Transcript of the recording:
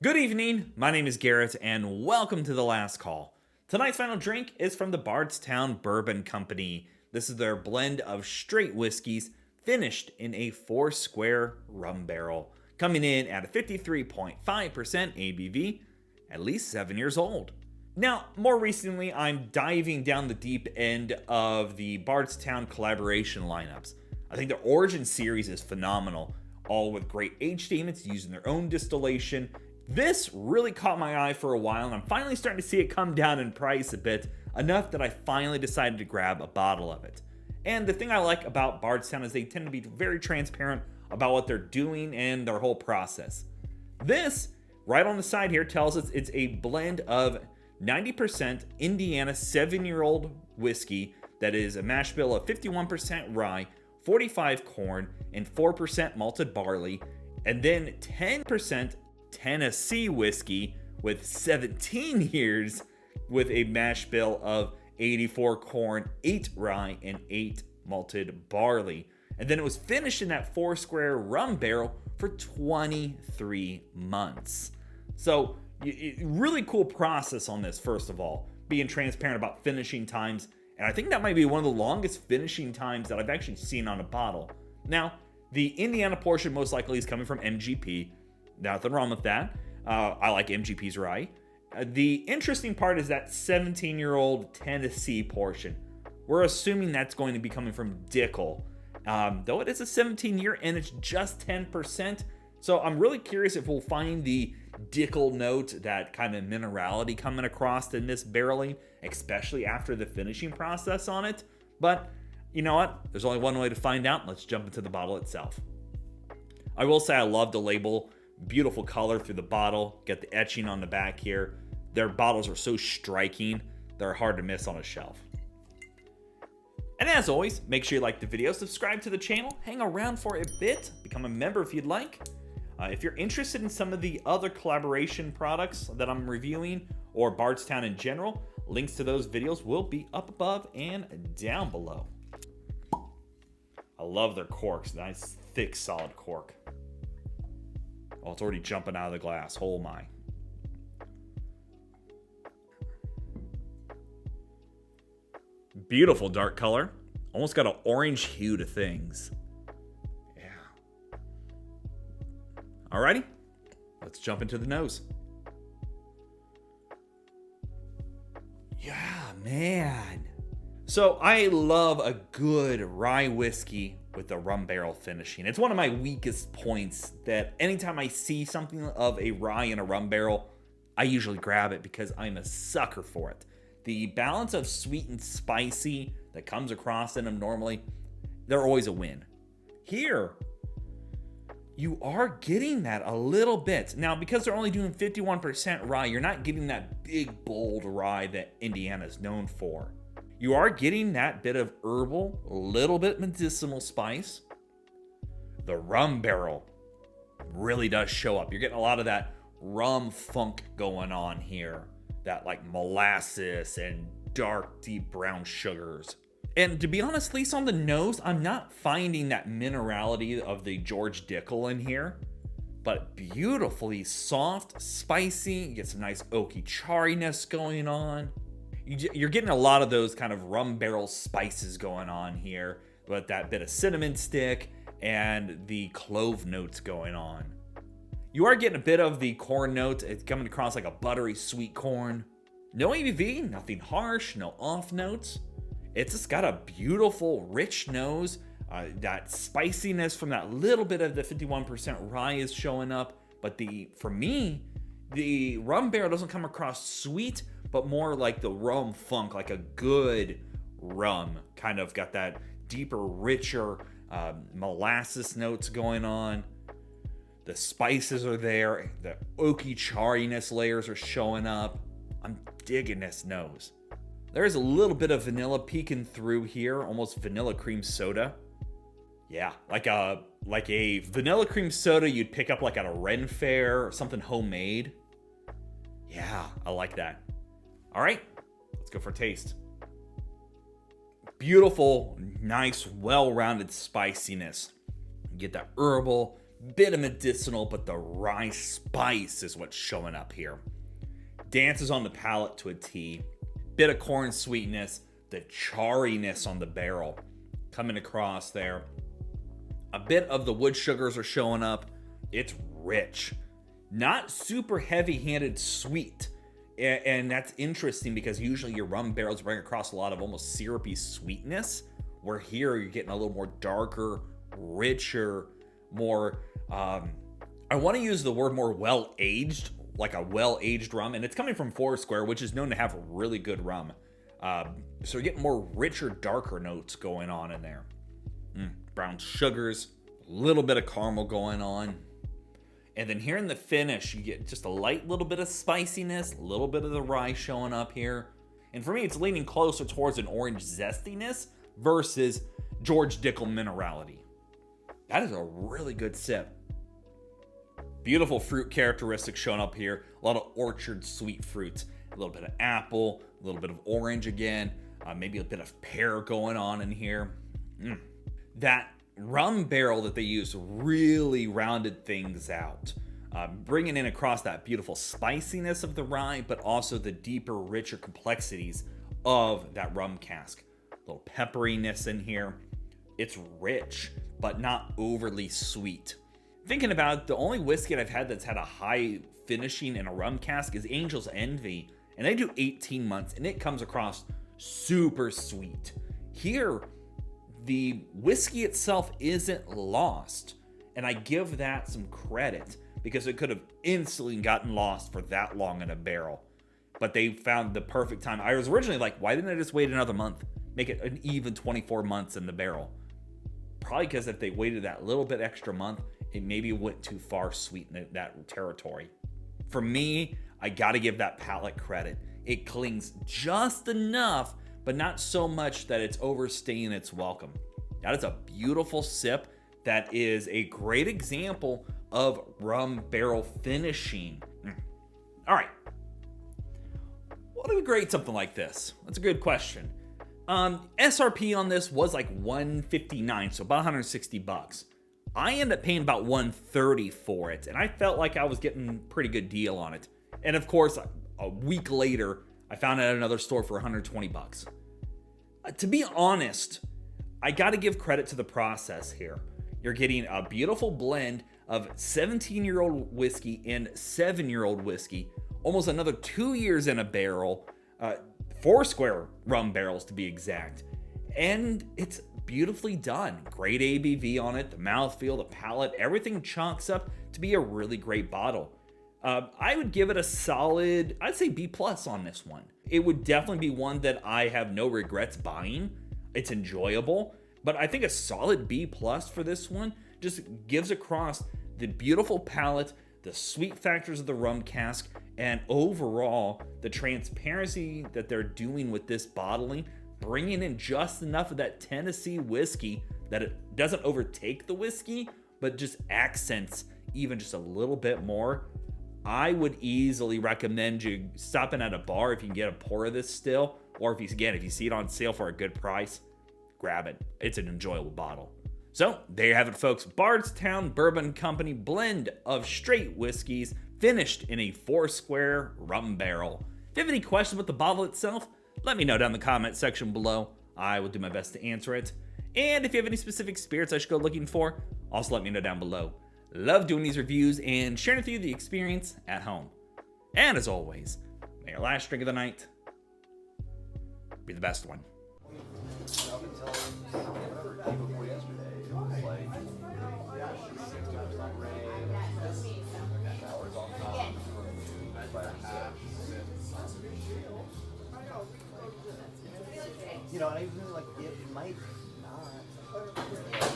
Good evening, my name is Garrett, and welcome to The Last Call. Tonight's final drink is from the Bardstown Bourbon Company. This is their blend of straight whiskeys finished in a Foursquare rum barrel, coming in at a 53.5% ABV, at least 7 years old. Now, more recently, I'm diving down the deep end of the Bardstown collaboration lineups. I think the Origin series is phenomenal, all with great age statements using their own distillation. This really caught my eye for a while, and I'm finally starting to see it come down in price a bit, enough that I finally decided to grab a bottle of it. And the thing I like about Bardstown is they tend to be very transparent about what they're doing and their whole process. This, right on the side here, tells us it's a blend of 90% Indiana 7-year-old whiskey that is a mash bill of 51% rye, 45 corn, and 4% malted barley, and then 10% Tennessee whiskey with 17 years with a mash bill of 84 corn, 8 rye, and 8 malted barley. And then it was finished in that Foursquare rum barrel for 23 months. So really cool process on this, first of all, being transparent about finishing times. And I think that might be one of the longest finishing times that I've actually seen on a bottle. Now, the Indiana portion most likely is coming from MGP. Nothing wrong with that. I like MGP's rye. The interesting part is that 17-year-old Tennessee portion. We're assuming that's going to be coming from Dickel. Though it is a 17-year and it's just 10%. So I'm really curious if we'll find the Dickel note, that kind of minerality coming across in this barreling, especially after the finishing process on it. But you know what? There's only one way to find out. Let's jump into the bottle itself. I will say I love the label. Beautiful color through the bottle. Get the etching on the back here. Their bottles are so striking, they're hard to miss on a shelf. And as always, make sure you like the video, subscribe to the channel, hang around for a bit, become a member if you'd like. If you're interested in some of the other collaboration products that I'm reviewing, or Bardstown in general, links to those videos will be up above and down below. I love their corks. Nice, thick, solid cork. Oh, it's already jumping out of the glass. Oh my. Beautiful dark color. Almost got an orange hue to things. Yeah. Alrighty. Let's jump into the nose. Yeah, man. So I love a good rye whiskey with the rum barrel finishing. It's one of my weakest points, that anytime I see something of a rye in a rum barrel, I usually grab it because I'm a sucker for it. The balance of sweet and spicy that comes across in them normally, they're always a win. Here, you are getting that a little bit. Now, because they're only doing 51% rye, you're not getting that big, bold rye that Indiana is known for. You are getting that bit of herbal, a little bit medicinal spice. The rum barrel really does show up. You're getting a lot of that rum funk going on here. That like molasses and dark, deep brown sugars. And to be honest, at least on the nose, I'm not finding that minerality of the George Dickel in here. But beautifully soft, spicy. You get some nice oaky chariness going on. You're getting a lot of those kind of rum barrel spices going on here, with that bit of cinnamon stick and the clove notes going on. You are getting a bit of the corn note. It's coming across like a buttery sweet corn. No ABV, nothing harsh, no off notes. It's just got a beautiful, rich nose. That spiciness from that little bit of the 51% rye is showing up. But for me, the rum barrel doesn't come across sweet, but more like the rum funk, like a good rum. Kind of got that deeper, richer molasses notes going on. The spices are there. The oaky chariness layers are showing up. I'm digging this nose. There's a little bit of vanilla peeking through here, almost vanilla cream soda. Yeah, like a vanilla cream soda you'd pick up like at a Ren Fair or something homemade. Yeah, I like that. All right, let's go for a taste. Beautiful, nice, well-rounded spiciness. You get that herbal, Bit of medicinal, but the rye spice is what's showing up here. Dances on the palate to a T. Bit of corn sweetness, the charriness on the barrel coming across there. A bit of the wood sugars are showing up. It's rich. Not super heavy-handed sweet. And that's interesting because usually your rum barrels bring across a lot of almost syrupy sweetness, where here you're getting a little more darker, richer, more, I want to use the word more well-aged, like a well-aged rum. And it's coming from Foursquare, which is known to have really good rum. So you're getting more richer, darker notes going on in there. Brown sugars, a little bit of caramel going on. And then here in the finish, you get just a light little bit of spiciness, a little bit of the rye showing up here. And for me, it's leaning closer towards an orange zestiness versus George Dickel minerality. That is a really good sip. Beautiful fruit characteristics showing up here. A lot of orchard sweet fruits. A little bit of apple, a little bit of orange again. Maybe a bit of pear going on in here. That rum barrel that they used really rounded things out. Bringing in across that beautiful spiciness of the rye, but also the deeper, richer complexities of that rum cask. A little pepperiness in here. It's rich, but not overly sweet. Thinking about it, the only whiskey I've had that's had a high finishing in a rum cask is Angel's Envy. And they do 18 months, and it comes across super sweet. Here, the whiskey itself isn't lost. And I give that some credit because it could have instantly gotten lost for that long in a barrel. But they found the perfect time. I was originally like, why didn't I just wait another month? Make it an even 24 months in the barrel. Probably because if they waited that little bit extra month, it maybe went too far sweet in that territory. For me, I got to give that palate credit. It clings just enough, but not so much that it's overstaying its welcome. That is a beautiful sip. That is a great example of rum barrel finishing. All right. What do we grade something like this? That's a good question. SRP on this was like $159, so about $160. I ended up paying about $130 for it, and I felt like I was getting a pretty good deal on it. And of course, a week later, I found it at another store for $120. To be honest, I got to give credit to the process here. You're getting a beautiful blend of 17-year-old whiskey and 7-year-old whiskey, almost another 2 years in a barrel, Foursquare rum barrels to be exact. And it's beautifully done. Great ABV on it, the mouthfeel, the palate, everything chalks up to be a really great bottle. I would give it a solid, I'd say B+ on this one. It would definitely be one that I have no regrets buying. It's enjoyable, but I think a solid B+ for this one just gives across the beautiful palate, the sweet factors of the rum cask, and overall, the transparency that they're doing with this bottling, bringing in just enough of that Tennessee whiskey that it doesn't overtake the whiskey, but just accents even just a little bit more. I would easily recommend you stopping at a bar if you can get a pour of this still, or if you see it on sale for a good price, grab it. It's an enjoyable bottle. So there you have it, folks. Bardstown Bourbon Company blend of straight whiskeys finished in a Foursquare rum barrel. If you have any questions about the bottle itself, let me know down in the comment section below. I will do my best to answer it. And if you have any specific spirits I should go looking for, also let me know down below. Love doing these reviews and sharing with you the experience at home. And as always, may your last drink of the night be the best one. You know, and I even like it might not.